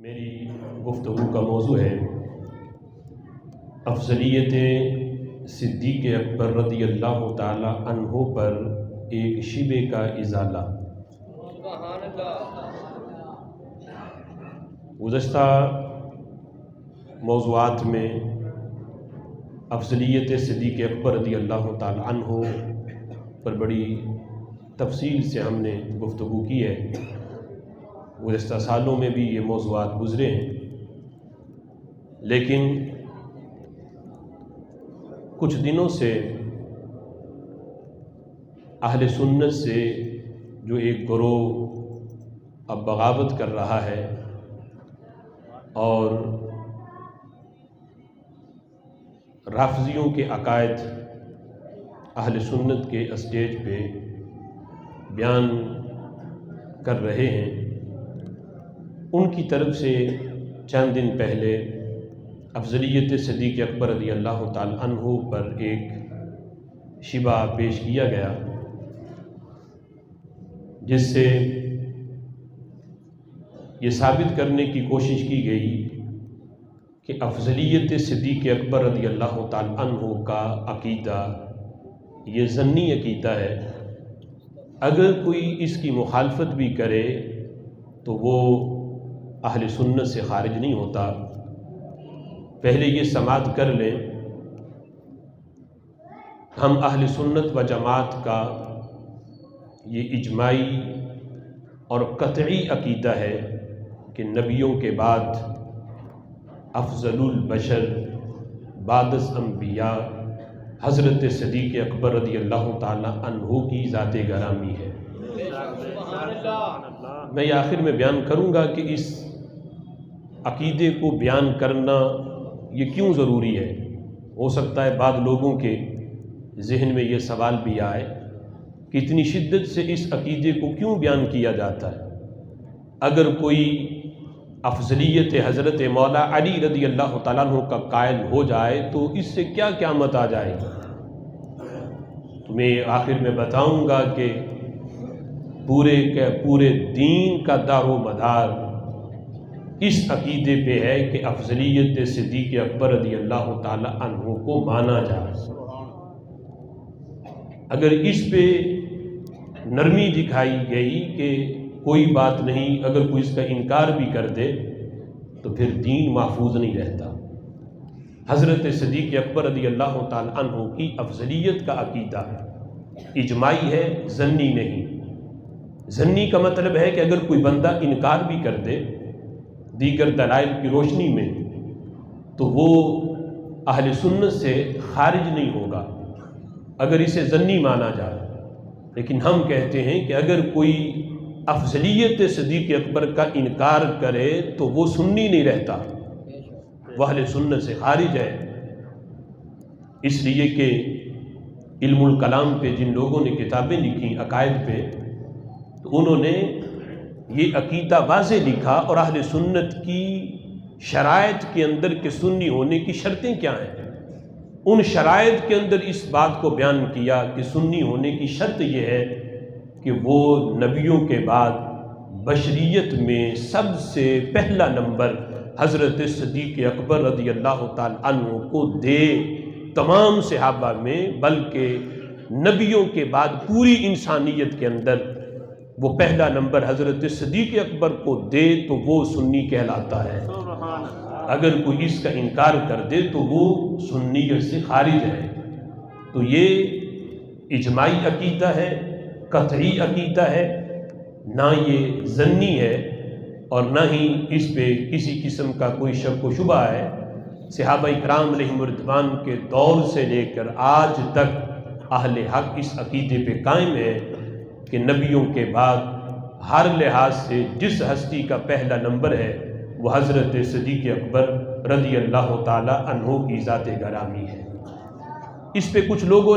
میری گفتگو کا موضوع ہے افضلیت صدیق اکبر رضی اللہ تعالی عنہ پر ایک شبہ کا ازالہ۔ گزشتہ موضوعات میں افضلیت صدیق اکبر رضی اللہ تعالی عنہ پر بڑی تفصیل سے ہم نے گفتگو کی ہے۔ گزشتہ سالوں میں بھی یہ موضوعات گزرے ہیں، لیکن کچھ دنوں سے اہل سنت سے جو ایک گروہ اب بغاوت کر رہا ہے اور رافضیوں کے عقائد اہل سنت کے اسٹیج پہ بیان کر رہے ہیں، ان کی طرف سے چند دن پہلے افضلیت صدیق اکبر رضی اللہ تعالی عنہ پر ایک شبہ پیش کیا گیا، جس سے یہ ثابت کرنے کی کوشش کی گئی کہ افضلیت صدیق اکبر رضی اللہ تعالی عنہ کا عقیدہ یہ ظنی عقیدہ ہے، اگر کوئی اس کی مخالفت بھی کرے تو وہ اہل سنت سے خارج نہیں ہوتا۔ پہلے یہ سماعت کر لیں، ہم اہل سنت و جماعت کا یہ اجماعی اور قطعی عقیدہ ہے کہ نبیوں کے بعد افضل البشر بعد از انبیاء حضرت صدیق اکبر رضی اللہ تعالی عنہ کی ذات گرامی ہے۔ میں یہ آخر میں بیان کروں گا کہ اس عقیدے کو بیان کرنا یہ کیوں ضروری ہے۔ ہو سکتا ہے بعض لوگوں کے ذہن میں یہ سوال بھی آئے کہ اتنی شدت سے اس عقیدے کو کیوں بیان کیا جاتا ہے؟ اگر کوئی افضلیت حضرت مولا علی رضی اللہ تعالیٰ عنہ کا قائل ہو جائے تو اس سے کیا قیامت آ جائے گی؟ تو میں آخر میں بتاؤں گا کہ پورے دین کا دار و مدار اس عقیدے پہ ہے کہ افضلیت صدیق اکبر رضی اللہ تعالی عنہ کو مانا جائے۔ اگر اس پہ نرمی دکھائی گئی کہ کوئی بات نہیں، اگر کوئی اس کا انکار بھی کر دے تو پھر دین محفوظ نہیں رہتا۔ حضرت صدیق اکبر رضی اللہ تعالی عنہ کی افضلیت کا عقیدہ اجماعی ہے، ظنی نہیں۔ ظنی کا مطلب ہے کہ اگر کوئی بندہ انکار بھی کر دے دیگر دلائل کی روشنی میں تو وہ اہل سنت سے خارج نہیں ہوگا اگر اسے ظنی مانا جائے۔ لیکن ہم کہتے ہیں کہ اگر کوئی افضلیت صدیق اکبر کا انکار کرے تو وہ سنی نہیں رہتا، وہ اہل سنت سے خارج ہے۔ اس لیے کہ علم الکلام پہ جن لوگوں نے کتابیں لکھی عقائد پہ، تو انہوں نے یہ عقیدہ واضح لکھا اور اہل سنت کی شرائط کے اندر کے سنی ہونے کی شرطیں کیا ہیں، ان شرائط کے اندر اس بات کو بیان کیا کہ سنی ہونے کی شرط یہ ہے کہ وہ نبیوں کے بعد بشریت میں سب سے پہلا نمبر حضرت صدیق اکبر رضی اللہ تعالی عنہ کو دے، تمام صحابہ میں، بلکہ نبیوں کے بعد پوری انسانیت کے اندر وہ پہلا نمبر حضرت صدیق اکبر کو دے تو وہ سنی کہلاتا ہے۔ اگر کوئی اس کا انکار کر دے تو وہ سنیت سے خارج ہے۔ تو یہ اجماعی عقیدہ ہے، قطعی عقیدہ ہے، نہ یہ ظنی ہے اور نہ ہی اس پہ کسی قسم کا کوئی شک و شبہ ہے۔ صحابہ اکرام علیہم رضوان کے دور سے لے کر آج تک اہل حق اس عقیدے پہ قائم ہے کہ نبیوں کے بعد ہر لحاظ سے جس ہستی کا پہلا نمبر ہے وہ حضرت صدیق اکبر رضی اللہ تعالی عنہ کی ذات گرامی ہے۔ اس پہ کچھ لوگوں